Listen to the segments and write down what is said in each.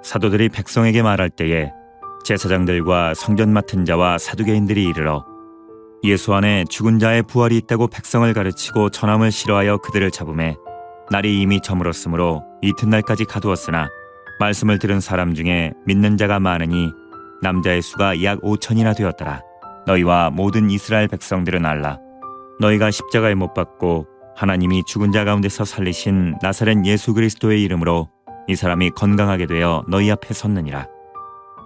사도들이 백성에게 말할 때에 제사장들과 성전 맡은 자와 사두개인들이 이르러 예수 안에 죽은 자의 부활이 있다고 백성을 가르치고 전함을 싫어하여 그들을 잡음에 날이 이미 저물었으므로 이튿날까지 가두었으나 말씀을 들은 사람 중에 믿는 자가 많으니 남자의 수가 약 5천이나 되었더라. 너희와 모든 이스라엘 백성들은 알라. 너희가 십자가에 못 박고 하나님이 죽은 자 가운데서 살리신 나사렛 예수 그리스도의 이름으로 이 사람이 건강하게 되어 너희 앞에 섰느니라.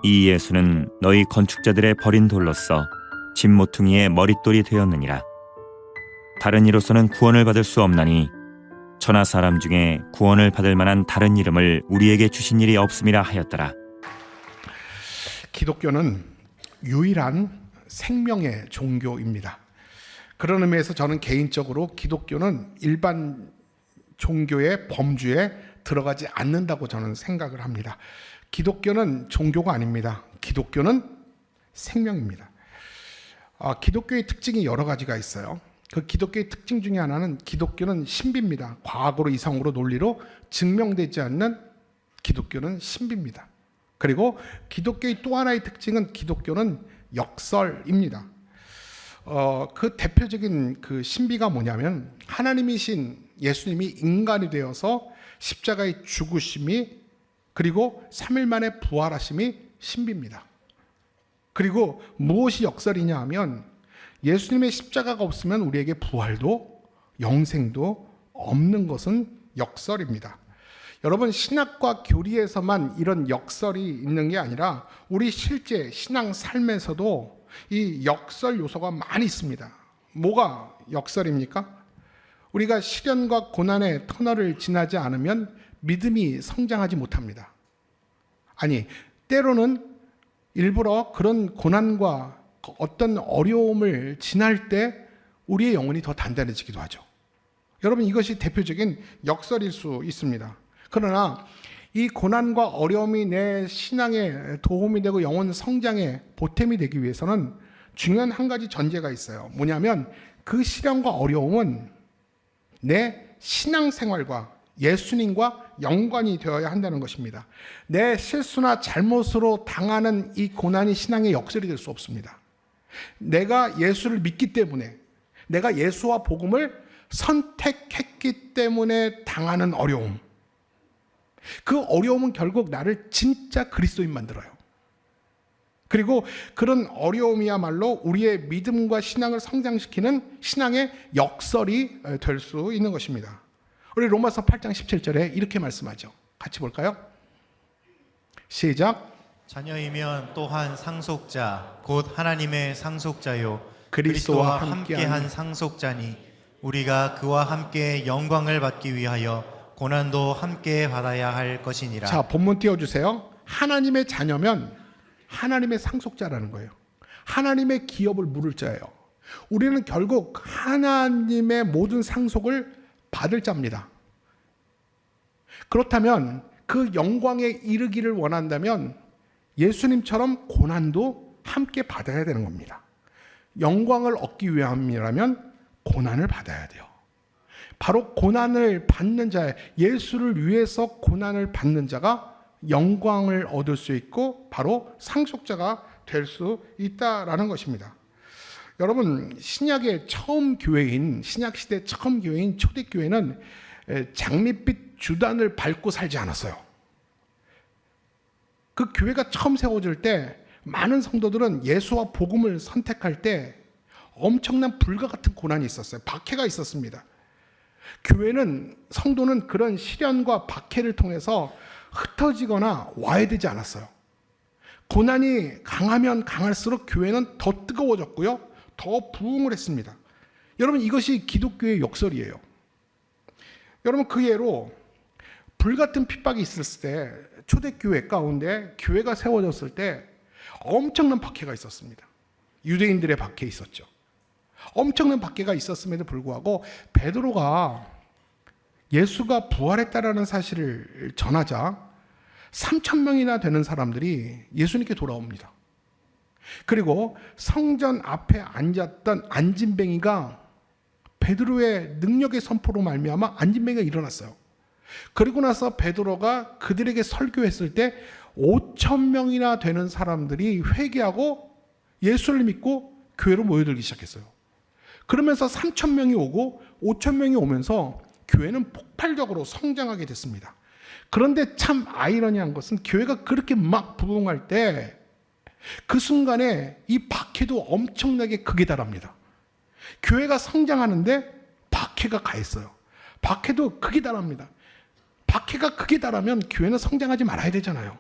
이 예수는 너희 건축자들의 버린 돌로서 집 모퉁이의 머릿돌이 되었느니라. 다른 이로서는 구원을 받을 수 없나니 천하 사람 중에 구원을 받을 만한 다른 이름을 우리에게 주신 일이 없음이라 하였더라. 기독교는 유일한 생명의 종교입니다. 그런 의미에서 저는 개인적으로 기독교는 일반 종교의 범주에 들어가지 않는다고 저는 생각을 합니다. 기독교는 종교가 아닙니다. 기독교는 생명입니다. 기독교의 특징이 여러 가지가 있어요. 그 기독교의 특징 중에 하나는 기독교는 신비입니다. 과거로 이성으로 논리로 증명되지 않는 기독교는 신비입니다. 그리고 기독교의 또 하나의 특징은 기독교는 역설입니다. 그 대표적인 그 신비가 뭐냐면 하나님이신 예수님이 인간이 되어서 십자가에 죽으심이 그리고 3일 만에 부활하심이 신비입니다. 그리고 무엇이 역설이냐 하면 예수님의 십자가가 없으면 우리에게 부활도 영생도 없는 것은 역설입니다. 여러분, 신학과 교리에서만 이런 역설이 있는 게 아니라 우리 실제 신앙 삶에서도 이 역설 요소가 많이 있습니다. 뭐가 역설입니까? 우리가 시련과 고난의 터널을 지나지 않으면 믿음이 성장하지 못합니다. 아니, 때로는 일부러 그런 고난과 어떤 어려움을 지날 때 우리의 영혼이 더 단단해지기도 하죠. 여러분, 이것이 대표적인 역설일 수 있습니다. 그러나 이 고난과 어려움이 내 신앙에 도움이 되고 영혼 성장에 보탬이 되기 위해서는 중요한 한 가지 전제가 있어요. 뭐냐면 그 시련과 어려움은 내 신앙생활과 예수님과 연관이 되어야 한다는 것입니다. 내 실수나 잘못으로 당하는 이 고난이 신앙의 역설이 될 수 없습니다. 내가 예수를 믿기 때문에, 내가 예수와 복음을 선택했기 때문에 당하는 어려움, 그 어려움은 결국 나를 진짜 그리스도인 만들어요. 그리고 그런 어려움이야말로 우리의 믿음과 신앙을 성장시키는 신앙의 역설이 될 수 있는 것입니다. 우리 로마서 8장 17절에 이렇게 말씀하죠. 같이 볼까요? 시작. 자녀이면 또한 상속자 곧 하나님의 상속자요 그리스도와 함께한 상속자니 우리가 그와 함께 영광을 받기 위하여 고난도 함께 받아야 할 것이니라. 자, 본문 띄워주세요. 하나님의 자녀면 하나님의 상속자라는 거예요. 하나님의 기업을 물을 자예요. 우리는 결국 하나님의 모든 상속을 받을 자입니다. 그렇다면 그 영광에 이르기를 원한다면 예수님처럼 고난도 함께 받아야 되는 겁니다. 영광을 얻기 위함이라면 고난을 받아야 돼요. 바로 고난을 받는 자, 예수를 위해서 고난을 받는 자가 영광을 얻을 수 있고 바로 상속자가 될 수 있다라는 것입니다. 여러분, 신약의 처음 교회인, 신약시대 처음 교회인 초대교회는 장밋빛 주단을 밟고 살지 않았어요. 그 교회가 처음 세워질 때 많은 성도들은 예수와 복음을 선택할 때 엄청난 불과 같은 고난이 있었어요. 박해가 있었습니다. 교회는, 성도는 그런 시련과 박해를 통해서 흩어지거나 와해되지 않았어요. 고난이 강하면 강할수록 교회는 더 뜨거워졌고요, 더 부흥을 했습니다. 여러분, 이것이 기독교의 역설이에요. 여러분, 그 예로 불같은 핍박이 있었을 때 초대교회 가운데 교회가 세워졌을 때 엄청난 박해가 있었습니다. 유대인들의 박해 있었죠. 엄청난 박해가 있었음에도 불구하고 베드로가 예수가 부활했다라는 사실을 전하자 3,000명이나 되는 사람들이 예수님께 돌아옵니다. 그리고 성전 앞에 앉았던 안진뱅이가 베드로의 능력의 선포로 말미암아 안진뱅이가 일어났어요. 그리고 나서 베드로가 그들에게 설교했을 때 5천 명이나 되는 사람들이 회개하고 예수를 믿고 교회로 모여들기 시작했어요. 그러면서 3천 명이 오고 5천 명이 오면서 교회는 폭발적으로 성장하게 됐습니다. 그런데 참 아이러니한 것은 교회가 그렇게 막 부흥할 때 그 순간에 이 박해도 엄청나게 극에 달합니다. 교회가 성장하는데 박해가 가했어요. 박해도 극에 달합니다. 박해가 극에 달하면 교회는 성장하지 말아야 되잖아요.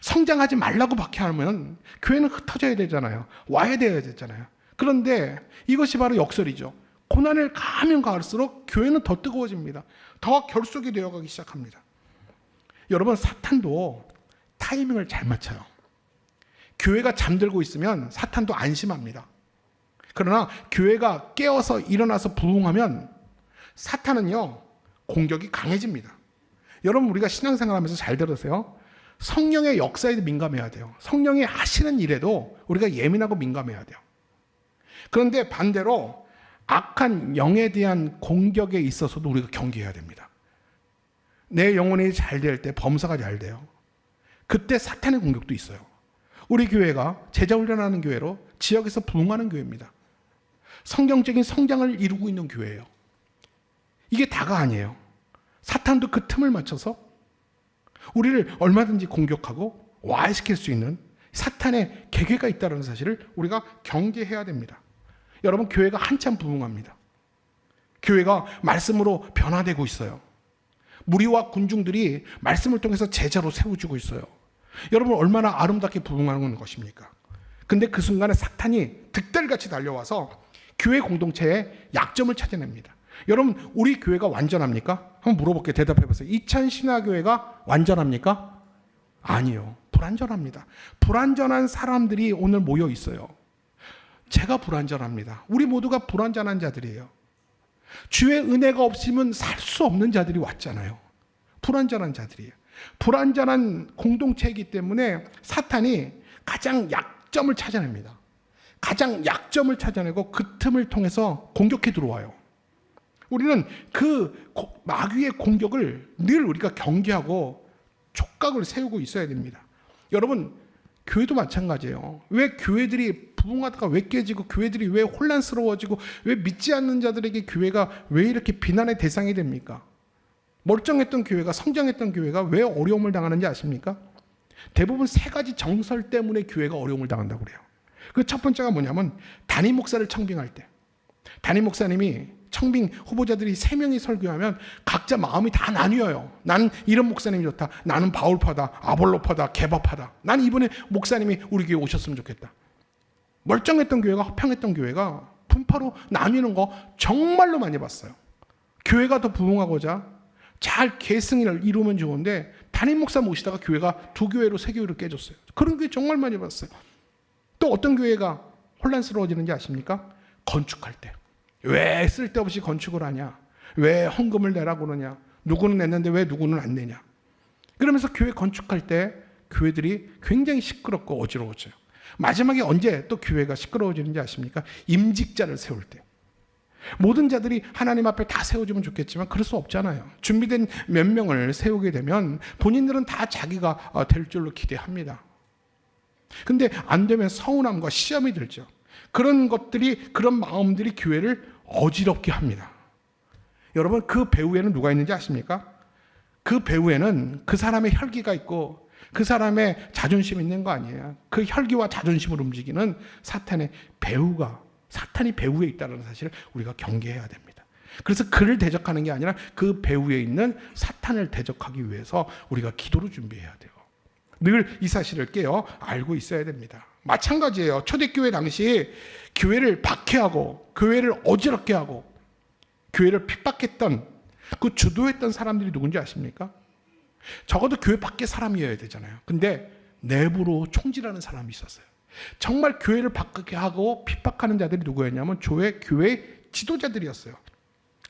성장하지 말라고 박해하면 교회는 흩어져야 되잖아요. 와야 돼야 되잖아요. 그런데 이것이 바로 역설이죠. 고난을 가면 갈수록 교회는 더 뜨거워집니다. 더 결속이 되어가기 시작합니다. 여러분, 사탄도 타이밍을 잘 맞춰요. 교회가 잠들고 있으면 사탄도 안심합니다. 그러나 교회가 깨어서 일어나서 부흥하면 사탄은요, 공격이 강해집니다. 여러분, 우리가 신앙생활하면서 잘 들으세요. 성령의 역사에 민감해야 돼요. 성령이 하시는 일에도 우리가 예민하고 민감해야 돼요. 그런데 반대로 악한 영에 대한 공격에 있어서도 우리가 경계해야 됩니다. 내 영혼이 잘 될 때, 범사가 잘 돼요. 그때 사탄의 공격도 있어요. 우리 교회가 제자 훈련하는 교회로 지역에서 부흥하는 교회입니다. 성경적인 성장을 이루고 있는 교회예요. 이게 다가 아니에요. 사탄도 그 틈을 맞춰서 우리를 얼마든지 공격하고 와해시킬 수 있는 사탄의 계계가 있다는 사실을 우리가 경계해야 됩니다. 여러분, 교회가 한참 부흥합니다. 교회가 말씀으로 변화되고 있어요. 무리와 군중들이 말씀을 통해서 제자로 세워지고 있어요. 여러분, 얼마나 아름답게 부흥하는 것입니까? 근데 그 순간에 사탄이 득달같이 달려와서 교회 공동체의 약점을 찾아냅니다. 여러분, 우리 교회가 완전합니까? 한번 물어볼게요. 대답해 보세요. 이찬신화교회가 완전합니까? 아니요. 불완전합니다. 불완전한 사람들이 오늘 모여 있어요. 제가 불완전합니다. 우리 모두가 불완전한 자들이에요. 주의 은혜가 없으면 살 수 없는 자들이 왔잖아요. 불완전한 자들이에요. 불완전한 공동체이기 때문에 사탄이 가장 약점을 찾아냅니다. 가장 약점을 찾아내고 그 틈을 통해서 공격해 들어와요. 우리는 그 마귀의 공격을 늘 우리가 경계하고 촉각을 세우고 있어야 됩니다. 여러분, 교회도 마찬가지예요. 왜 교회들이 부흥하다가 왜 깨지고, 교회들이 왜 혼란스러워지고, 왜 믿지 않는 자들에게 교회가 왜 이렇게 비난의 대상이 됩니까? 멀쩡했던 교회가, 성장했던 교회가 왜 어려움을 당하는지 아십니까? 대부분 세 가지 정설 때문에 교회가 어려움을 당한다고 그래요. 그 첫 번째가 뭐냐면, 담임 목사를 청빙할 때, 담임 목사님이 청빙 후보자들이 3명이 설교하면 각자 마음이 다 나뉘어요. 나는 이런 목사님이 좋다. 나는 바울파다, 아볼로파다, 개바파다. 난 이번에 목사님이 우리 교회 오셨으면 좋겠다. 멀쩡했던 교회가, 허평했던 교회가 분파로 나뉘는 거 정말로 많이 봤어요. 교회가 더 부흥하고자 잘 계승을 이루면 좋은데 담임 목사 모시다가 교회가 2교회로 3교회로 깨졌어요. 그런 교회 정말 많이 봤어요. 또 어떤 교회가 혼란스러워지는지 아십니까? 건축할 때. 왜 쓸데없이 건축을 하냐? 왜 헌금을 내라고 그러냐? 누구는 냈는데 왜 누구는 안 내냐? 그러면서 교회 건축할 때 교회들이 굉장히 시끄럽고 어지러워져요. 마지막에 언제 또 교회가 시끄러워지는지 아십니까? 임직자를 세울 때. 모든 자들이 하나님 앞에 다 세워지면 좋겠지만 그럴 수 없잖아요. 준비된 몇 명을 세우게 되면 본인들은 다 자기가 될 줄로 기대합니다. 근데 안 되면 서운함과 시험이 들죠. 그런 것들이, 그런 마음들이 교회를 어지럽게 합니다. 여러분, 그 배후에는 누가 있는지 아십니까? 그 배후에는 그 사람의 혈기가 있고 그 사람의 자존심이 있는 거 아니에요. 그 혈기와 자존심을 움직이는 사탄이 배후에 있다는 사실을 우리가 경계해야 됩니다. 그래서 그를 대적하는 게 아니라 그 배후에 있는 사탄을 대적하기 위해서 우리가 기도로 준비해야 돼요. 늘 이 사실을 알고 있어야 됩니다. 마찬가지예요. 초대교회 당시 교회를 박해하고 교회를 어지럽게 하고 교회를 핍박했던, 그 주도했던 사람들이 누군지 아십니까? 적어도 교회 밖에 사람이어야 되잖아요. 근데 내부로 총질하는 사람이 있었어요. 정말 교회를 박해하고 핍박하는 자들이 누구였냐면 교회 지도자들이었어요.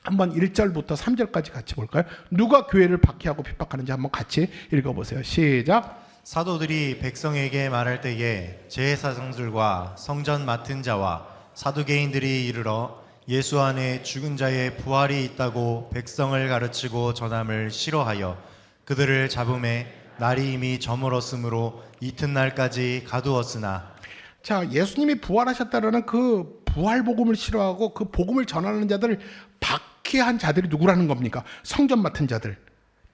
한번 1절부터 3절까지 같이 볼까요? 누가 교회를 박해하고 핍박하는지 한번 같이 읽어보세요. 시작. 사도들이 백성에게 말할 때에 제사장들과 성전 맡은 자와 사두개인들이 이르러 예수 안에 죽은 자의 부활이 있다고 백성을 가르치고 전함을 싫어하여 그들을 잡음에 날이 이미 저물었으므로 이튿날까지 가두었으나 자, 예수님이 부활하셨다라는 그 부활 복음을 싫어하고 그 복음을 전하는 자들을 박해한 자들이 누구라는 겁니까? 성전 맡은 자들,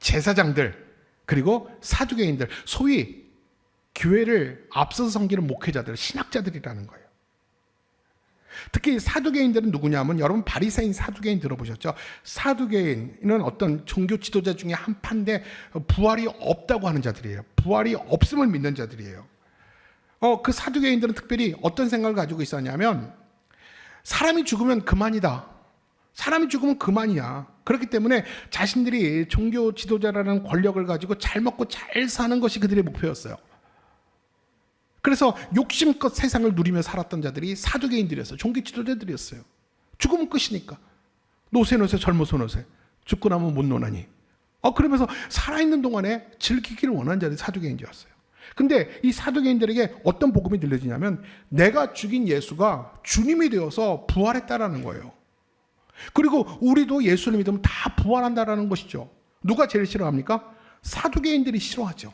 제사장들, 그리고 사두개인들, 소위 교회를 앞서서 섬기는 목회자들, 신학자들이라는 거예요. 특히 사두개인들은 누구냐면, 여러분 바리새인 사두개인 들어보셨죠? 사두개인은 어떤 종교 지도자 중에 한 파인데 부활이 없다고 하는 자들이에요. 부활이 없음을 믿는 자들이에요. 그 사두개인들은 특별히 어떤 생각을 가지고 있었냐면, 사람이 죽으면 그만이다. 사람이 죽으면 그만이야. 그렇기 때문에 자신들이 종교 지도자라는 권력을 가지고 잘 먹고 잘 사는 것이 그들의 목표였어요. 그래서 욕심껏 세상을 누리며 살았던 자들이 사두개인들이었어요. 종교 지도자들이었어요. 죽으면 끝이니까. 노세 젊어서 노세. 죽고 나면 못 노나니. 그러면서 살아있는 동안에 즐기기를 원하는 자들이 사두개인이었어요. 근데 이 사두개인들에게 어떤 복음이 들려지냐면, 내가 죽인 예수가 주님이 되어서 부활했다라는 거예요. 그리고 우리도 예수를 믿으면 다 부활한다라는 것이죠. 누가 제일 싫어합니까? 사두개인들이 싫어하죠.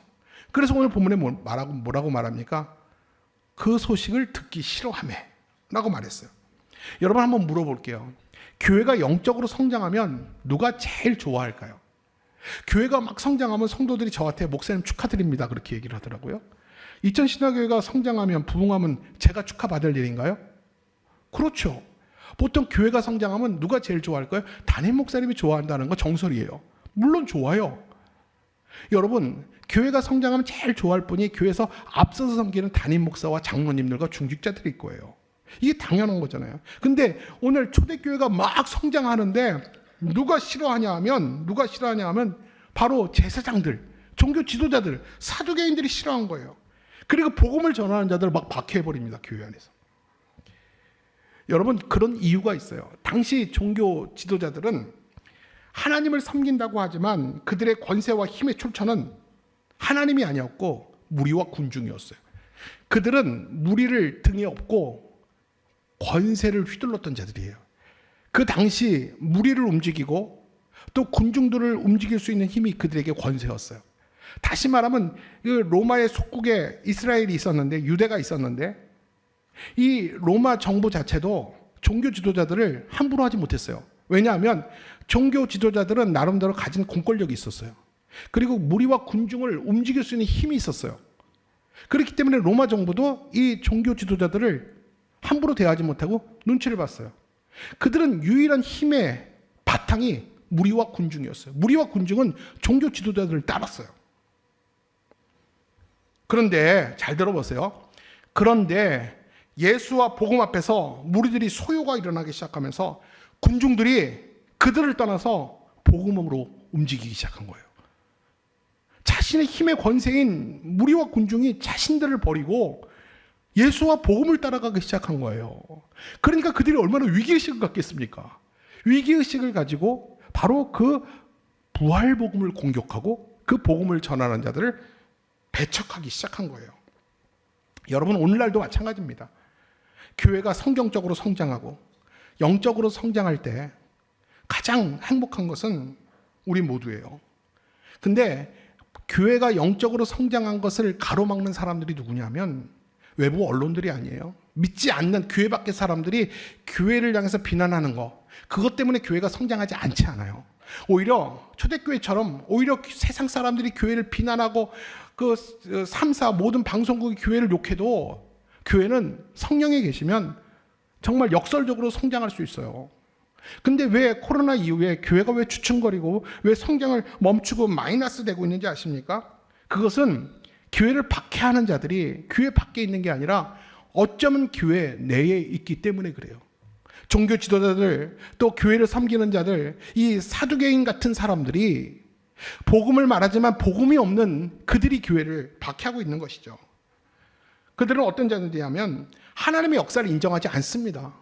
그래서 오늘 본문에 뭐라고 말합니까? 그 소식을 듣기 싫어하매 라고 말했어요. 여러분 한번 물어볼게요. 교회가 영적으로 성장하면 누가 제일 좋아할까요? 교회가 막 성장하면 성도들이 저한테 목사님 축하드립니다 그렇게 얘기를 하더라고요. 이천신화교회가 성장하면 부흥하면 제가 축하받을 일인가요? 그렇죠. 보통 교회가 성장하면 누가 제일 좋아할까요? 담임 목사님이 좋아한다는 거 정설이에요. 물론 좋아요. 여러분, 교회가 성장하면 제일 좋아할 분이 교회에서 앞서서 섬기는 담임 목사와 장로님들과 중직자들일 거예요. 이게 당연한 거잖아요. 근데 오늘 초대교회가 막 성장하는데 누가 싫어하냐 하면 바로 제사장들, 종교 지도자들, 사두개인들이 싫어한 거예요. 그리고 복음을 전하는 자들을 막 박해해버립니다, 교회 안에서. 여러분, 그런 이유가 있어요. 당시 종교 지도자들은 하나님을 섬긴다고 하지만 그들의 권세와 힘의 출처는 하나님이 아니었고 무리와 군중이었어요. 그들은 무리를 등에 업고 권세를 휘둘렀던 자들이에요. 그 당시 무리를 움직이고 또 군중들을 움직일 수 있는 힘이 그들에게 권세였어요. 다시 말하면 로마의 속국에 이스라엘이 있었는데, 유대가 있었는데, 이 로마 정부 자체도 종교 지도자들을 함부로 하지 못했어요. 왜냐하면 종교 지도자들은 나름대로 가진 공권력이 있었어요. 그리고 무리와 군중을 움직일 수 있는 힘이 있었어요. 그렇기 때문에 로마 정부도 이 종교 지도자들을 함부로 대하지 못하고 눈치를 봤어요. 그들은 유일한 힘의 바탕이 무리와 군중이었어요. 무리와 군중은 종교 지도자들을 따랐어요. 그런데 잘 들어보세요. 그런데 예수와 복음 앞에서 무리들이 소요가 일어나기 시작하면서 군중들이 그들을 떠나서 복음으로 움직이기 시작한 거예요. 자신의 힘의 권세인 무리와 군중이 자신들을 버리고 예수와 복음을 따라가기 시작한 거예요. 그러니까 그들이 얼마나 위기의식을 갖겠습니까? 위기의식을 가지고 바로 그 부활 복음을 공격하고 그 복음을 전하는 자들을 배척하기 시작한 거예요. 여러분, 오늘날도 마찬가지입니다. 교회가 성경적으로 성장하고 영적으로 성장할 때 가장 행복한 것은 우리 모두예요. 근데 교회가 영적으로 성장한 것을 가로막는 사람들이 누구냐면 외부 언론들이 아니에요. 믿지 않는 교회 밖의 사람들이 교회를 향해서 비난하는 거, 그것 때문에 교회가 성장하지 않지 않아요. 오히려 초대교회처럼 오히려 세상 사람들이 교회를 비난하고 그 3사 모든 방송국이 교회를 욕해도 교회는 성령에 계시면 정말 역설적으로 성장할 수 있어요. 근데 왜 코로나 이후에 교회가 왜 주춤거리고 왜 성장을 멈추고 마이너스 되고 있는지 아십니까? 그것은 교회를 박해하는 자들이 교회 밖에 있는 게 아니라 어쩌면 교회 내에 있기 때문에 그래요. 종교 지도자들, 또 교회를 섬기는 자들, 이 사두개인 같은 사람들이 복음을 말하지만 복음이 없는 그들이 교회를 박해하고 있는 것이죠. 그들은 어떤 자들이냐면 하나님의 역사를 인정하지 않습니다.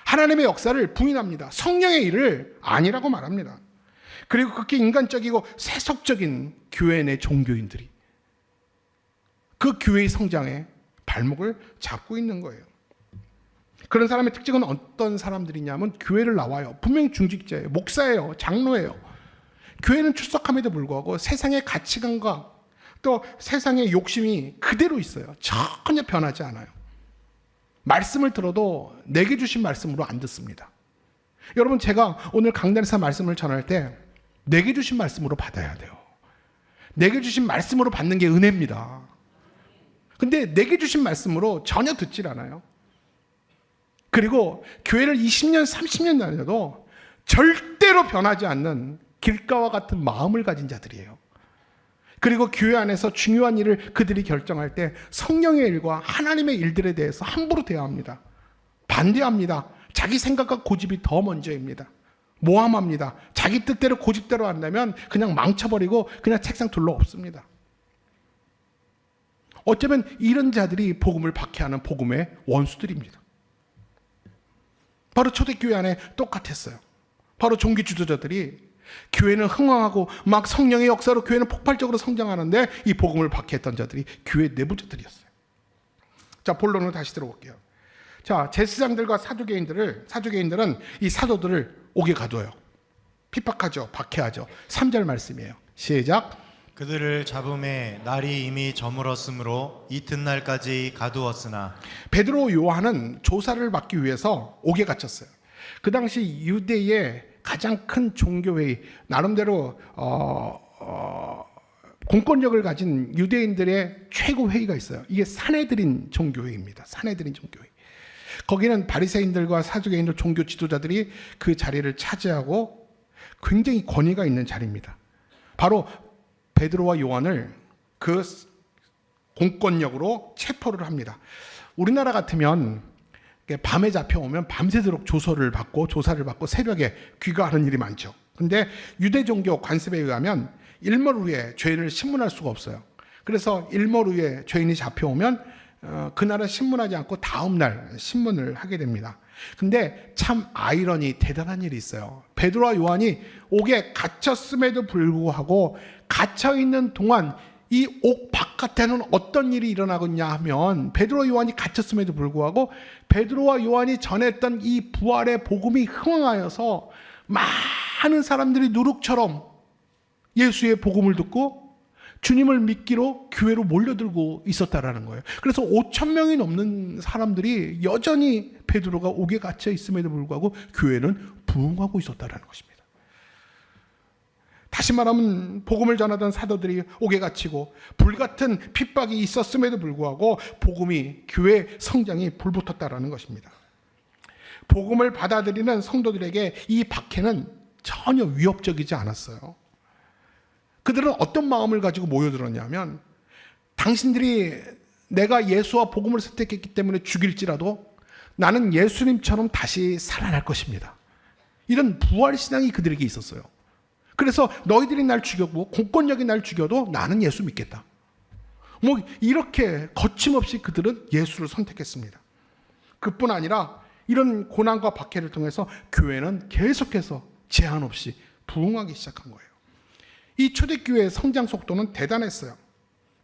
하나님의 역사를 부인합니다. 성령의 일을 아니라고 말합니다. 그리고 그렇게 인간적이고 세속적인 교회 내 종교인들이 그 교회의 성장에 발목을 잡고 있는 거예요. 그런 사람의 특징은 어떤 사람들이냐면 교회를 나와요. 분명히 중직자예요. 목사예요. 장로예요. 교회는 출석함에도 불구하고 세상의 가치관과 또 세상의 욕심이 그대로 있어요. 전혀 변하지 않아요. 말씀을 들어도 내게 주신 말씀으로 안 듣습니다. 여러분, 제가 오늘 강단에서 말씀을 전할 때 내게 주신 말씀으로 받아야 돼요. 내게 주신 말씀으로 받는 게 은혜입니다. 근데 내게 주신 말씀으로 전혀 듣질 않아요. 그리고 교회를 20년, 30년 다녀도 절대로 변하지 않는 길가와 같은 마음을 가진 자들이에요. 그리고 교회 안에서 중요한 일을 그들이 결정할 때 성령의 일과 하나님의 일들에 대해서 함부로 대화합니다. 반대합니다. 자기 생각과 고집이 더 먼저입니다. 모함합니다. 자기 뜻대로 고집대로 한다면 그냥 망쳐버리고 그냥 책상 둘러 엎습니다. 어쩌면 이런 자들이 복음을 박해하는 복음의 원수들입니다. 바로 초대교회 안에 똑같았어요. 바로 종교 지도자들이 교회는 흥황하고 막 성령의 역사로 교회는 폭발적으로 성장하는데 이 복음을 박해했던 자들이 교회 내부자들이었어요. 자, 본론으로 다시 들어볼게요. 자, 제사장들과 사두개인들은 이 사도들을 옥에 가둬요. 핍박하죠. 박해하죠. 3절 말씀이에요. 시작. 그들을 잡음에 날이 이미 저물었으므로 이튿날까지 가두었으나 베드로 요한은 조사를 받기 위해서 옥에 갇혔어요. 그 당시 유대의 가장 큰 종교회의, 나름대로 공권력을 가진 유대인들의 최고 회의가 있어요. 이게 산헤드린 종교회의입니다. 산헤드린 종교회의. 거기는 바리새인들과 사두개인들 종교 지도자들이 그 자리를 차지하고 굉장히 권위가 있는 자리입니다. 바로 베드로와 요한을 그 공권력으로 체포를 합니다. 우리나라 같으면 밤에 잡혀오면 밤새도록 조사를 받고 새벽에 귀가하는 일이 많죠. 근데 유대 종교 관습에 의하면 일몰 후에 죄인을 신문할 수가 없어요. 그래서 일몰 후에 죄인이 잡혀오면 그날은 신문하지 않고 다음 날 신문을 하게 됩니다. 근데 참 아이러니, 대단한 일이 있어요. 베드로와 요한이 옥에 갇혔음에도 불구하고 갇혀 있는 동안 이 옥 바깥에는 어떤 일이 일어나고 있냐 하면, 베드로와 요한이 갇혔음에도 불구하고 베드로와 요한이 전했던 이 부활의 복음이 흥황하여서 많은 사람들이 누룩처럼 예수의 복음을 듣고 주님을 믿기로 교회로 몰려들고 있었다라는 거예요. 그래서 5,000명이 넘는 사람들이 여전히 베드로가 옥에 갇혀 있음에도 불구하고 교회는 부흥하고 있었다라는 것입니다. 다시 말하면 복음을 전하던 사도들이 옥에 갇히고 불같은 핍박이 있었음에도 불구하고 복음이, 교회 성장이 불붙었다라는 것입니다. 복음을 받아들이는 성도들에게 이 박해는 전혀 위협적이지 않았어요. 그들은 어떤 마음을 가지고 모여들었냐면, 당신들이 내가 예수와 복음을 선택했기 때문에 죽일지라도 나는 예수님처럼 다시 살아날 것입니다. 이런 부활신앙이 그들에게 있었어요. 그래서 너희들이 날 죽여도, 공권력이 날 죽여도 나는 예수 믿겠다. 이렇게 거침없이 그들은 예수를 선택했습니다. 그뿐 아니라 이런 고난과 박해를 통해서 교회는 계속해서 제한 없이 부흥하기 시작한 거예요. 이 초대교회의 성장 속도는 대단했어요.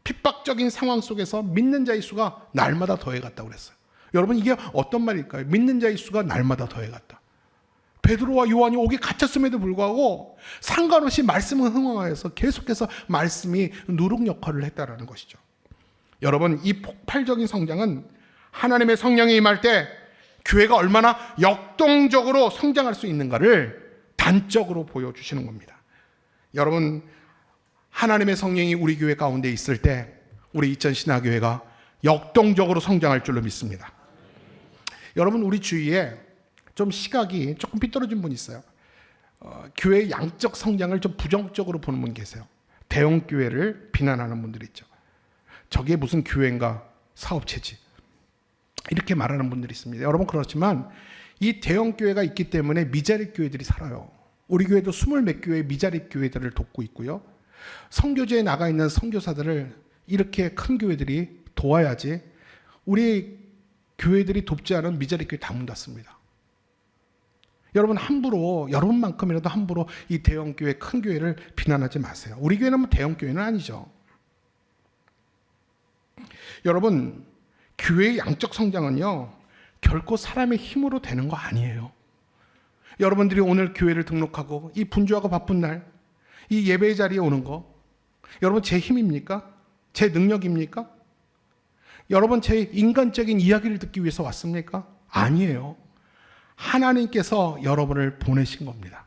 핍박적인 상황 속에서 믿는 자의 수가 날마다 더해갔다고 그랬어요. 여러분, 이게 어떤 말일까요? 믿는 자의 수가 날마다 더해갔다. 베드로와 요한이 옥에 갇혔음에도 불구하고 상관없이 말씀은 흥황하여서 계속해서 말씀이 누룩 역할을 했다라는 것이죠. 여러분, 이 폭발적인 성장은 하나님의 성령이 임할 때 교회가 얼마나 역동적으로 성장할 수 있는가를 단적으로 보여주시는 겁니다. 여러분, 하나님의 성령이 우리 교회 가운데 있을 때 우리 이천신화교회가 역동적으로 성장할 줄로 믿습니다. 여러분, 우리 주위에 좀 시각이 조금 삐뚤어진 분이 있어요. 교회의 양적 성장을 좀 부정적으로 보는 분 계세요. 대형 교회를 비난하는 분들이 있죠. 저게 무슨 교회인가, 사업체지, 이렇게 말하는 분들이 있습니다. 여러분, 그렇지만 이 대형 교회가 있기 때문에 미자립 교회들이 살아요. 우리 교회도 20몇 교회의 미자립 교회들을 돕고 있고요. 선교제에 나가 있는 선교사들을 이렇게 큰 교회들이 도와야지 우리 교회들이 돕지 않은 미자립 교회 다 문 닫습니다. 여러분, 함부로, 여러분만큼이라도 함부로 이 대형 교회, 큰 교회를 비난하지 마세요. 우리 교회는 뭐 대형 교회는 아니죠. 여러분, 교회의 양적 성장은요, 결코 사람의 힘으로 되는 거 아니에요. 여러분들이 오늘 교회를 등록하고 이 분주하고 바쁜 날, 이 예배의 자리에 오는 거, 여러분 제 힘입니까? 제 능력입니까? 여러분, 제 인간적인 이야기를 듣기 위해서 왔습니까? 아니에요. 하나님께서 여러분을 보내신 겁니다.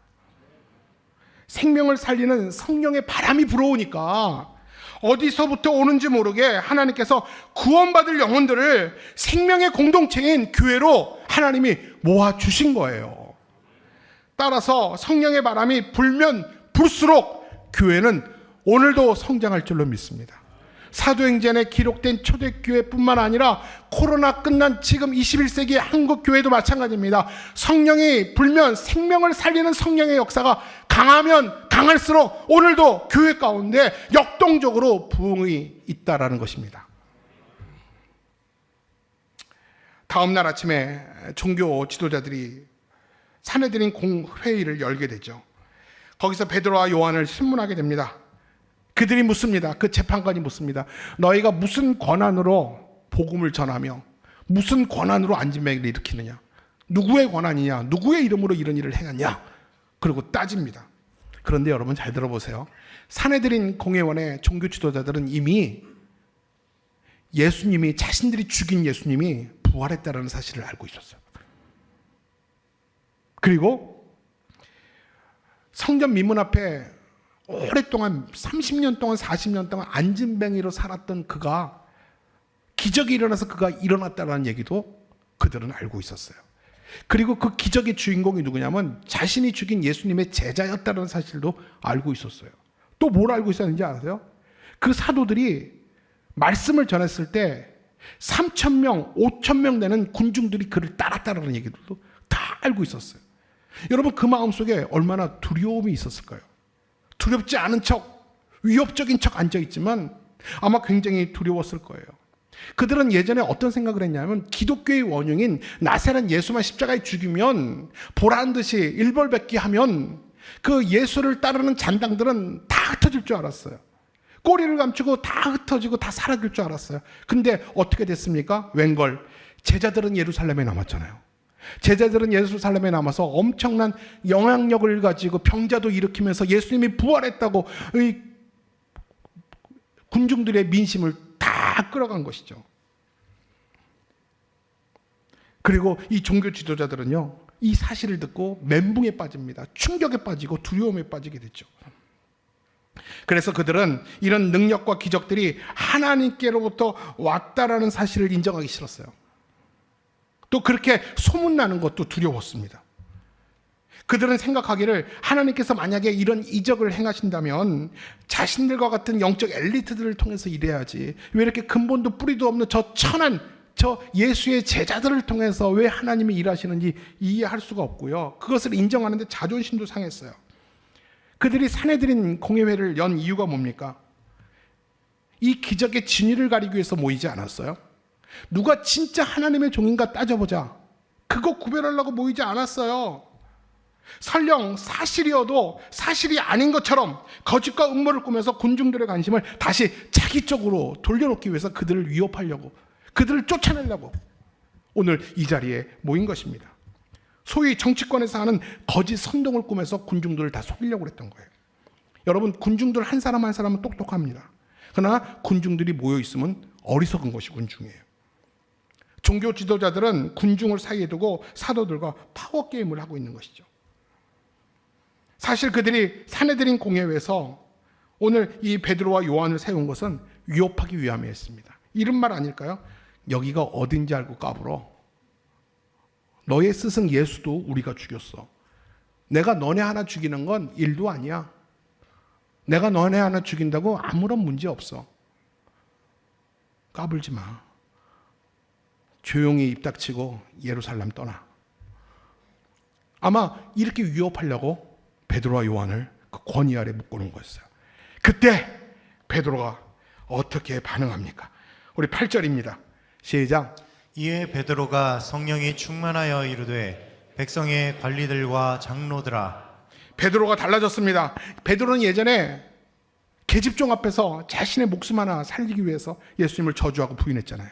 생명을 살리는 성령의 바람이 불어오니까 어디서부터 오는지 모르게 하나님께서 구원받을 영혼들을 생명의 공동체인 교회로 하나님이 모아주신 거예요. 따라서 성령의 바람이 불면 불수록 교회는 오늘도 성장할 줄로 믿습니다. 사도행전에 기록된 초대교회뿐만 아니라 코로나 끝난 지금 21세기 한국교회도 마찬가지입니다. 성령이 불면 생명을 살리는 성령의 역사가 강하면 강할수록 오늘도 교회 가운데 역동적으로 부흥이 있다라는 것입니다. 다음 날 아침에 종교 지도자들이 사내들인 공회의를 열게 되죠. 거기서 베드로와 요한을 신문하게 됩니다. 그들이 묻습니다. 그 재판관이 묻습니다. 너희가 무슨 권한으로 복음을 전하며 무슨 권한으로 안진뱅이를 일으키느냐? 누구의 권한이냐? 누구의 이름으로 이런 일을 행하냐? 그리고 따집니다. 그런데 여러분 잘 들어보세요. 사내들인 공회원의 종교 지도자들은 이미 예수님이, 자신들이 죽인 예수님이 부활했다는 사실을 알고 있었어요. 그리고 성전 미문 앞에 오랫동안 30년 동안 40년 동안 안진뱅이로 살았던 그가, 기적이 일어나서 그가 일어났다는 얘기도 그들은 알고 있었어요. 그리고 그 기적의 주인공이 누구냐면 자신이 죽인 예수님의 제자였다는 사실도 알고 있었어요. 또 뭘 알고 있었는지 아세요? 그 사도들이 말씀을 전했을 때 3,000명, 5,000명 되는 군중들이 그를 따랐다는 얘기들도 다 알고 있었어요. 여러분, 그 마음속에 얼마나 두려움이 있었을까요? 두렵지 않은 척, 위협적인 척 앉아있지만 아마 굉장히 두려웠을 거예요. 그들은 예전에 어떤 생각을 했냐면 기독교의 원흉인 나사렛 예수만 십자가에 죽이면 보라는 듯이 일벌백계 하면 그 예수를 따르는 잔당들은 다 흩어질 줄 알았어요. 꼬리를 감추고 다 흩어지고 다 사라질 줄 알았어요. 근데 어떻게 됐습니까? 웬걸, 제자들은 예루살렘에 남았잖아요. 제자들은 예루살렘에 남아서 엄청난 영향력을 가지고 병자도 일으키면서 예수님이 부활했다고 군중들의 민심을 다 끌어간 것이죠. 그리고 이 종교 지도자들은요, 이 사실을 듣고 멘붕에 빠집니다. 충격에 빠지고 두려움에 빠지게 됐죠. 그래서 그들은 이런 능력과 기적들이 하나님께로부터 왔다라는 사실을 인정하기 싫었어요. 또 그렇게 소문나는 것도 두려웠습니다. 그들은 생각하기를 하나님께서 만약에 이런 이적을 행하신다면 자신들과 같은 영적 엘리트들을 통해서 일해야지, 왜 이렇게 근본도 뿌리도 없는 저 천한 저 예수의 제자들을 통해서 왜 하나님이 일하시는지 이해할 수가 없고요. 그것을 인정하는데 자존심도 상했어요. 그들이 사내들인 공회회를 연 이유가 뭡니까? 이 기적의 진위를 가리기 위해서 모이지 않았어요. 누가 진짜 하나님의 종인가 따져보자, 그거 구별하려고 모이지 않았어요. 설령 사실이어도 사실이 아닌 것처럼 거짓과 음모를 꾸며서 군중들의 관심을 다시 자기 쪽으로 돌려놓기 위해서 그들을 위협하려고, 그들을 쫓아내려고 오늘 이 자리에 모인 것입니다. 소위 정치권에서 하는 거짓 선동을 꾸며서 군중들을 다 속이려고 했던 거예요. 여러분, 군중들 한 사람 한 사람은 똑똑합니다. 그러나 군중들이 모여 있으면 어리석은 것이 군중이에요. 종교 지도자들은 군중을 사이에 두고 사도들과 파워 게임을 하고 있는 것이죠. 사실 그들이 사내들인 공회에서 오늘 이 베드로와 요한을 세운 것은 위협하기 위함이었습니다. 이런 말 아닐까요? 여기가 어딘지 알고 까불어. 너의 스승 예수도 우리가 죽였어. 내가 너네 하나 죽이는 건 일도 아니야. 내가 너네 하나 죽인다고 아무런 문제 없어. 까불지 마. 조용히 입 닥치고 예루살렘 떠나. 아마 이렇게 위협하려고 베드로와 요한을 그 권위 아래 묶어놓은 거였어요. 그때 베드로가 어떻게 반응합니까? 우리 8절입니다. 시작. 이에 베드로가 성령이 충만하여 이르되 백성의 관리들과 장로들아. 베드로가 달라졌습니다. 베드로는 예전에 계집종 앞에서 자신의 목숨 하나 살리기 위해서 예수님을 저주하고 부인했잖아요.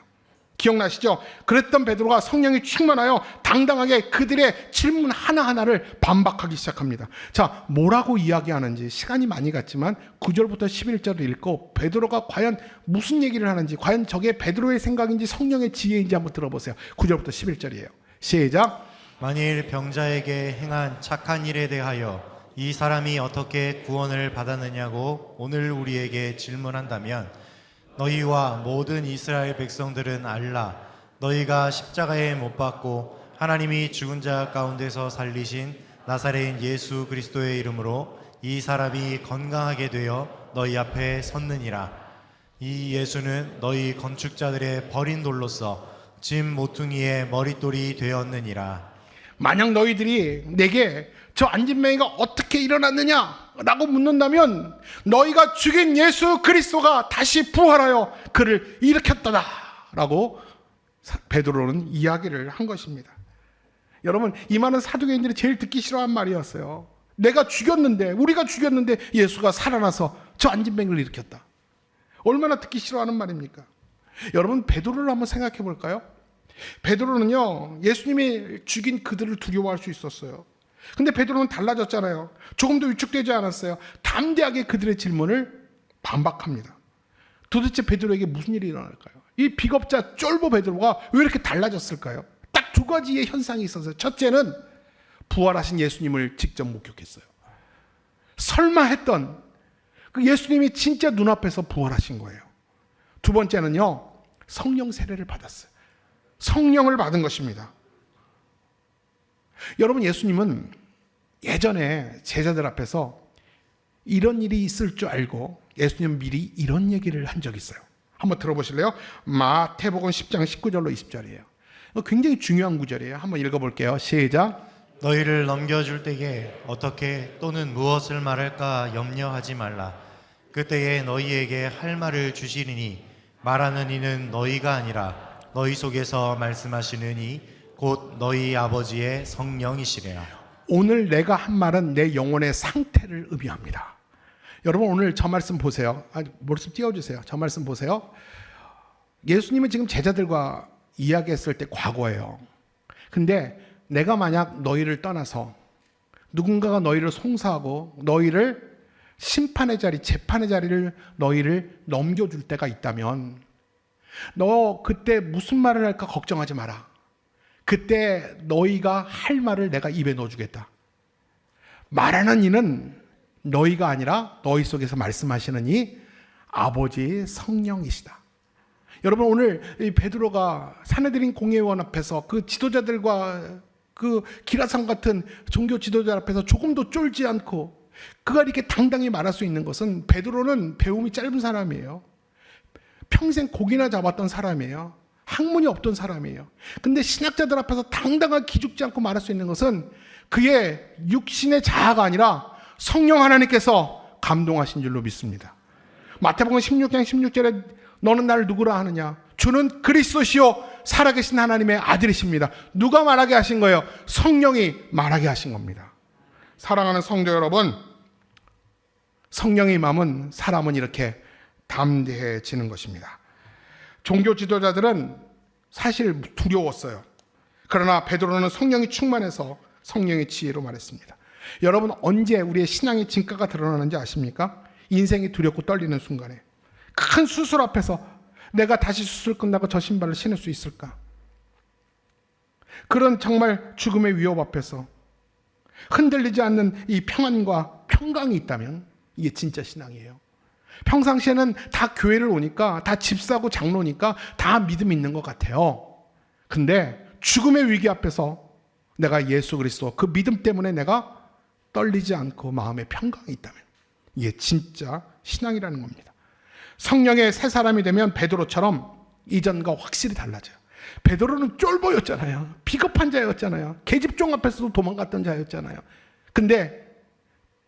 기억나시죠? 그랬던 베드로가 성령이 충만하여 당당하게 그들의 질문 하나하나를 반박하기 시작합니다. 자, 뭐라고 이야기하는지 시간이 많이 갔지만 9절부터 11절을 읽고 베드로가 과연 무슨 얘기를 하는지, 과연 저게 베드로의 생각인지 성령의 지혜인지 한번 들어보세요. 9절부터 11절이에요. 시작. 만일 병자에게 행한 착한 일에 대하여 이 사람이 어떻게 구원을 받았느냐고 오늘 우리에게 질문한다면 너희와 모든 이스라엘 백성들은 알라. 너희가 십자가에 못 박고 하나님이 죽은 자 가운데서 살리신 나사렛 예수 그리스도의 이름으로 이 사람이 건강하게 되어 너희 앞에 섰느니라. 이 예수는 너희 건축자들의 버린 돌로서 짐 모퉁이의 머릿돌이 되었느니라. 만약 너희들이 내게 저 안진뱅이가 어떻게 일어났느냐 라고 묻는다면 너희가 죽인 예수 그리스도가 다시 부활하여 그를 일으켰다 라고 베드로는 이야기를 한 것입니다. 여러분, 이 말은 사두개인들이 제일 듣기 싫어한 말이었어요. 내가 죽였는데, 우리가 죽였는데 예수가 살아나서 저 안진뱅이를 일으켰다. 얼마나 듣기 싫어하는 말입니까? 여러분, 베드로를 한번 생각해 볼까요? 베드로는요, 예수님이 죽인 그들을 두려워할 수 있었어요. 근데 베드로는 달라졌잖아요. 조금도 위축되지 않았어요. 담대하게 그들의 질문을 반박합니다. 도대체 베드로에게 무슨 일이 일어날까요? 이 비겁자 쫄보 베드로가 왜 이렇게 달라졌을까요? 딱 두 가지의 현상이 있었어요. 첫째는 부활하신 예수님을 직접 목격했어요. 설마 했던 그 예수님이 진짜 눈앞에서 부활하신 거예요. 두 번째는요, 성령 세례를 받았어요. 성령을 받은 것입니다. 여러분, 예수님은 예전에 제자들 앞에서 이런 일이 있을 줄 알고 예수님은 미리 이런 얘기를 한 적이 있어요. 한번 들어보실래요? 마태복음 10장 19절로 20절이에요. 굉장히 중요한 구절이에요. 한번 읽어볼게요. 시작. 너희를 넘겨줄 때에 어떻게 또는 무엇을 말할까 염려하지 말라. 그때에 너희에게 할 말을 주시리니 말하는 이는 너희가 아니라 너희 속에서 말씀하시는 이 곧 너희 아버지의 성령이시래요. 오늘 내가 한 말은 내 영혼의 상태를 의미합니다. 여러분, 오늘 저 말씀 보세요. 머릿속 띄워주세요. 저 말씀 보세요. 예수님은 지금 제자들과 이야기했을 때 과거예요. 근데 내가 만약 너희를 떠나서 누군가가 너희를 송사하고 너희를 심판의 자리, 재판의 자리를 너희를 넘겨줄 때가 있다면 너 그때 무슨 말을 할까 걱정하지 마라. 그때 너희가 할 말을 내가 입에 넣어주겠다. 말하는 이는 너희가 아니라 너희 속에서 말씀하시는 이 아버지 성령이시다. 여러분, 오늘 이 베드로가 산헤드린 공회의원 앞에서 그 지도자들과 그 기라상 같은 종교 지도자 앞에서 조금도 쫄지 않고 그가 이렇게 당당히 말할 수 있는 것은 베드로는 배움이 짧은 사람이에요. 평생 고기나 잡았던 사람이에요. 학문이 없던 사람이에요. 근데 신학자들 앞에서 당당하게 기죽지 않고 말할 수 있는 것은 그의 육신의 자아가 아니라 성령 하나님께서 감동하신 줄로 믿습니다. 마태복음 16장 16절에 너는 나를 누구라 하느냐? 주는 그리스도시요 살아계신 하나님의 아들이십니다. 누가 말하게 하신 거예요? 성령이 말하게 하신 겁니다. 사랑하는 성도 여러분, 성령의 임함은 사람은 이렇게 담대해지는 것입니다. 종교 지도자들은 사실 두려웠어요. 그러나 베드로는 성령이 충만해서 성령의 지혜로 말했습니다. 여러분, 언제 우리의 신앙의 진가가 드러나는지 아십니까? 인생이 두렵고 떨리는 순간에. 큰 수술 앞에서 내가 다시 수술 끝나고 저 신발을 신을 수 있을까? 그런 정말 죽음의 위협 앞에서 흔들리지 않는 이 평안과 평강이 있다면 이게 진짜 신앙이에요. 평상시에는 다 교회를 오니까 다 집사고 장로니까 다 믿음 있는 것 같아요. 근데 죽음의 위기 앞에서 내가 예수 그리스도 그 믿음 때문에 내가 떨리지 않고 마음에 평강이 있다면 이게 진짜 신앙이라는 겁니다. 성령의 새 사람이 되면 베드로처럼 이전과 확실히 달라져요. 베드로는 쫄보였잖아요. 비겁한 자였잖아요. 계집종 앞에서도 도망갔던 자였잖아요. 근데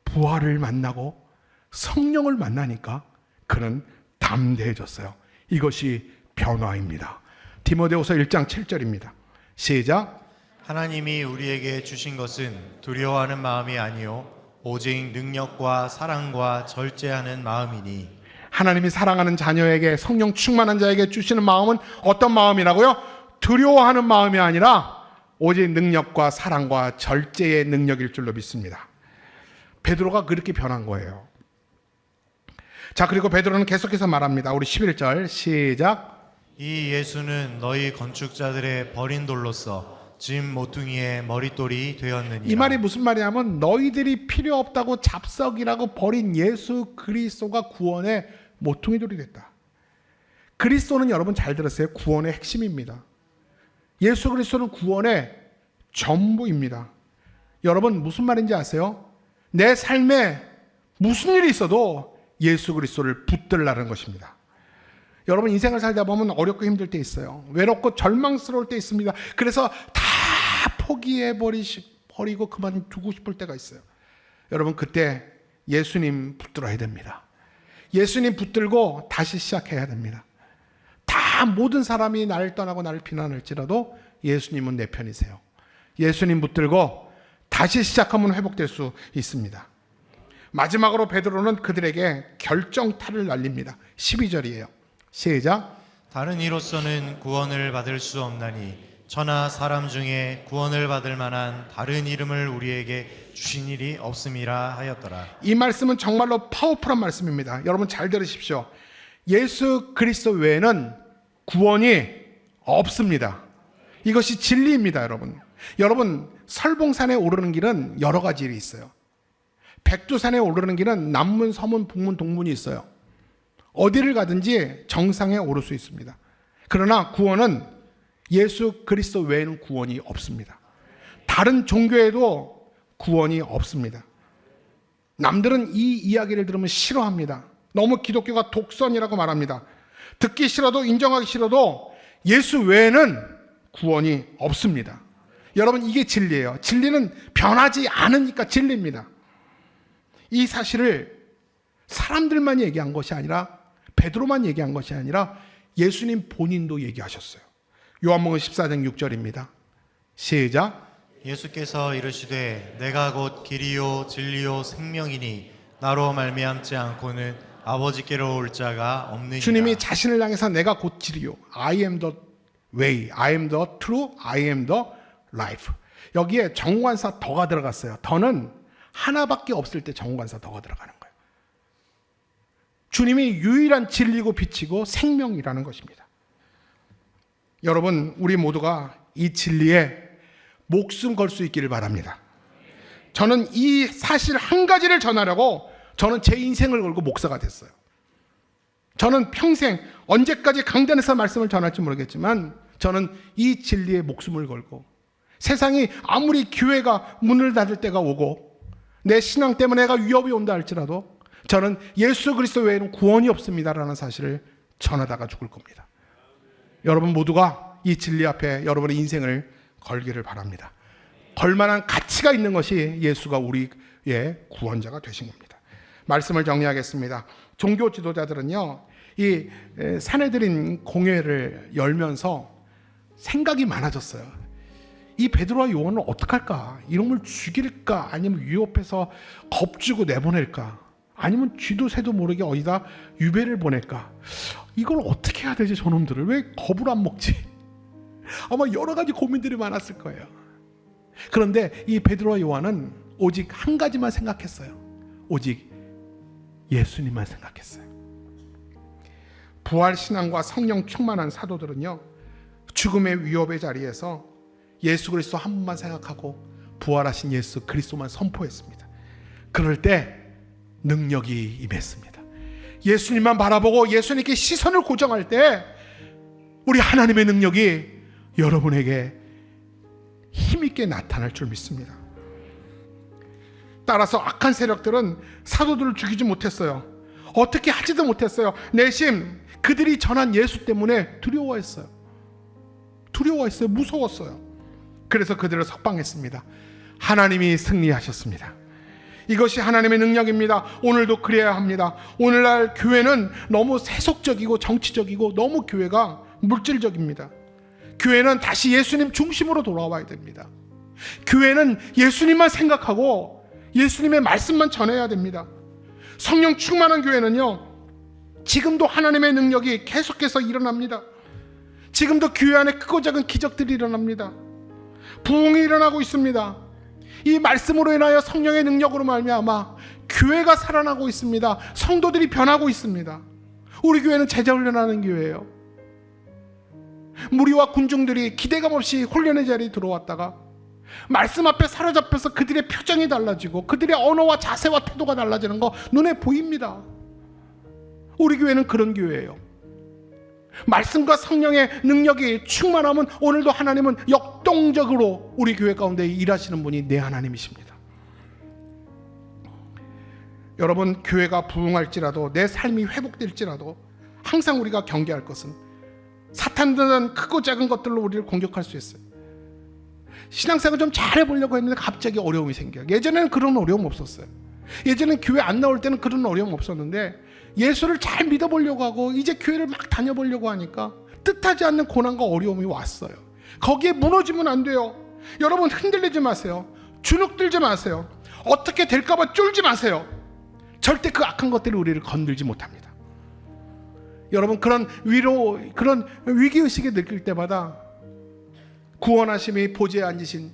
부활을 만나고 성령을 만나니까 그는 담대해졌어요. 이것이 변화입니다. 디모데후서 1장 7절입니다. 시작. 하나님이 우리에게 주신 것은 두려워하는 마음이 아니요 오직 능력과 사랑과 절제하는 마음이니 하나님이 사랑하는 자녀에게, 성령 충만한 자에게 주시는 마음은 어떤 마음이라고요? 두려워하는 마음이 아니라 오직 능력과 사랑과 절제의 능력일 줄로 믿습니다. 베드로가 그렇게 변한 거예요. 자, 그리고 베드로는 계속해서 말합니다. 우리 11절 시작. 이 예수는 너희 건축자들의 버린 돌로서 짐 모퉁이의 머릿돌이 되었느니라. 이 말이 무슨 말이냐면 너희들이 필요 없다고 잡석이라고 버린 예수 그리스도가 구원의 모퉁이 돌이 됐다. 그리스도는 여러분 잘 들었어요. 구원의 핵심입니다. 예수 그리스도는 구원의 전부입니다. 여러분 무슨 말인지 아세요? 내 삶에 무슨 일이 있어도 예수 그리스도를 붙들라는 것입니다. 여러분 인생을 살다 보면 어렵고 힘들 때 있어요. 외롭고 절망스러울 때 있습니다. 그래서 다 포기해버리고 그만두고 싶을 때가 있어요. 여러분 그때 예수님 붙들어야 됩니다. 예수님 붙들고 다시 시작해야 됩니다. 다 모든 사람이 나를 떠나고 나를 비난할지라도 예수님은 내 편이세요. 예수님 붙들고 다시 시작하면 회복될 수 있습니다. 마지막으로 베드로는 그들에게 결정타를 날립니다. 12절이에요. 시작. 다른 이로서는 구원을 받을 수 없나니 천하 사람 중에 구원을 받을 만한 다른 이름을 우리에게 주신 일이 없음이라 하였더라. 이 말씀은 정말로 파워풀한 말씀입니다. 여러분 잘 들으십시오. 예수 그리스도 외에는 구원이 없습니다. 이것이 진리입니다, 여러분. 여러분 설봉산에 오르는 길은 여러 가지 일이 있어요. 백두산에 오르는 길은 남문, 서문, 북문, 동문이 있어요. 어디를 가든지 정상에 오를 수 있습니다. 그러나 구원은 예수 그리스도 외에는 구원이 없습니다. 다른 종교에도 구원이 없습니다. 남들은 이 이야기를 들으면 싫어합니다. 너무 기독교가 독선이라고 말합니다. 듣기 싫어도 인정하기 싫어도 예수 외에는 구원이 없습니다. 여러분 이게 진리예요. 진리는 변하지 않으니까 진리입니다. 이 사실을 사람들만 얘기한 것이 아니라 베드로만 얘기한 것이 아니라 예수님 본인도 얘기하셨어요. 요한복음 14장 6절입니다. 시작. 예수께서 이르시되 내가 곧 길이요 진리요 생명이니 나로 말미암지 않고는 아버지께로 올 자가 없느니라. 주님이 자신을 향해서 내가 곧 길이요, I am the way, I am the truth, I am the life. 여기에 정관사 더가 들어갔어요. 더는 하나밖에 없을 때 정관사 더가 들어가는 거예요. 주님이 유일한 진리고 빛이고 생명이라는 것입니다. 여러분 우리 모두가 이 진리에 목숨 걸 수 있기를 바랍니다. 저는 이 사실 한 가지를 전하려고 저는 제 인생을 걸고 목사가 됐어요. 저는 평생 언제까지 강단에서 말씀을 전할지 모르겠지만 저는 이 진리에 목숨을 걸고 세상이 아무리 교회가 문을 닫을 때가 오고 내 신앙 때문에 내가 위협이 온다 할지라도 저는 예수 그리스도 외에는 구원이 없습니다라는 사실을 전하다가 죽을 겁니다. 여러분 모두가 이 진리 앞에 여러분의 인생을 걸기를 바랍니다. 걸만한 가치가 있는 것이 예수가 우리의 구원자가 되신 겁니다. 말씀을 정리하겠습니다. 종교 지도자들은요, 이 사내들인 공회를 열면서 생각이 많아졌어요. 이 베드로와 요한은 어떡할까? 이놈을 죽일까? 아니면 위협해서 겁주고 내보낼까? 아니면 쥐도 새도 모르게 어디다 유배를 보낼까? 이걸 어떻게 해야 되지? 저놈들을 왜 겁을 안 먹지? 아마 여러 가지 고민들이 많았을 거예요. 그런데 이 베드로와 요한은 오직 한 가지만 생각했어요. 오직 예수님만 생각했어요. 부활신앙과 성령 충만한 사도들은요, 죽음의 위협의 자리에서 예수 그리스도 한 분만 생각하고 부활하신 예수 그리스도만 선포했습니다. 그럴 때 능력이 임했습니다. 예수님만 바라보고 예수님께 시선을 고정할 때 우리 하나님의 능력이 여러분에게 힘있게 나타날 줄 믿습니다. 따라서 악한 세력들은 사도들을 죽이지 못했어요. 어떻게 하지도 못했어요. 내심 그들이 전한 예수 때문에 두려워했어요. 무서웠어요. 그래서 그들을 석방했습니다. 하나님이 승리하셨습니다. 이것이 하나님의 능력입니다. 오늘도 그래야 합니다. 오늘날 교회는 너무 세속적이고 정치적이고 너무 교회가 물질적입니다. 교회는 다시 예수님 중심으로 돌아와야 됩니다. 교회는 예수님만 생각하고 예수님의 말씀만 전해야 됩니다. 성령 충만한 교회는요, 지금도 하나님의 능력이 계속해서 일어납니다. 지금도 교회 안에 크고 작은 기적들이 일어납니다. 부흥이 일어나고 있습니다. 이 말씀으로 인하여 성령의 능력으로 말미암아 교회가 살아나고 있습니다. 성도들이 변하고 있습니다. 우리 교회는 재훈련하는 교회예요. 무리와 군중들이 기대감 없이 훈련의 자리에 들어왔다가 말씀 앞에 사로잡혀서 그들의 표정이 달라지고 그들의 언어와 자세와 태도가 달라지는 거 눈에 보입니다. 우리 교회는 그런 교회예요. 말씀과 성령의 능력이 충만하면 오늘도 하나님은 역동적으로 우리 교회 가운데 일하시는 분이 내 하나님이십니다. 여러분, 교회가 부흥할지라도 내 삶이 회복될지라도 항상 우리가 경계할 것은 사탄들은 크고 작은 것들로 우리를 공격할 수 있어요. 신앙생활 좀 잘해보려고 했는데 갑자기 어려움이 생겨요. 예전에는 그런 어려움 없었어요. 예전에는 교회 안 나올 때는 그런 어려움 없었는데 예수를 잘 믿어보려고 하고 이제 교회를 막 다녀보려고 하니까 뜻하지 않는 고난과 어려움이 왔어요. 거기에 무너지면 안 돼요. 여러분, 흔들리지 마세요. 주눅들지 마세요. 어떻게 될까봐 쫄지 마세요. 절대 그 악한 것들이 우리를 건들지 못합니다. 여러분, 그런 위기의식을 느낄 때마다 구원하심이 보좌에 앉으신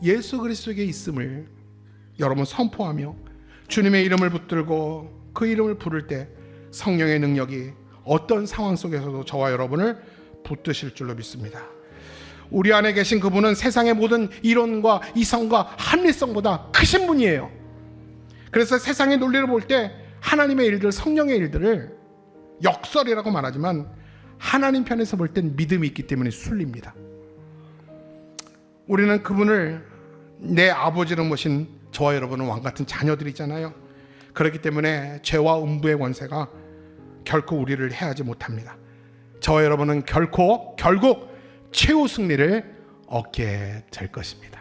예수 그리스도에게 있음을 여러분 선포하며 주님의 이름을 붙들고 그 이름을 부를 때 성령의 능력이 어떤 상황 속에서도 저와 여러분을 붙드실 줄로 믿습니다. 우리 안에 계신 그분은 세상의 모든 이론과 이성과 합리성보다 크신 분이에요. 그래서 세상의 논리를 볼 때 하나님의 일들, 성령의 일들을 역설이라고 말하지만 하나님 편에서 볼 땐 믿음이 있기 때문에 순리입니다. 우리는 그분을 내 아버지로 모신 저와 여러분은 왕같은 자녀들이잖아요. 그렇기 때문에 죄와 음부의 권세가 결코 우리를 해하지 못합니다. 저와 여러분은 결국 최후 승리를 얻게 될 것입니다.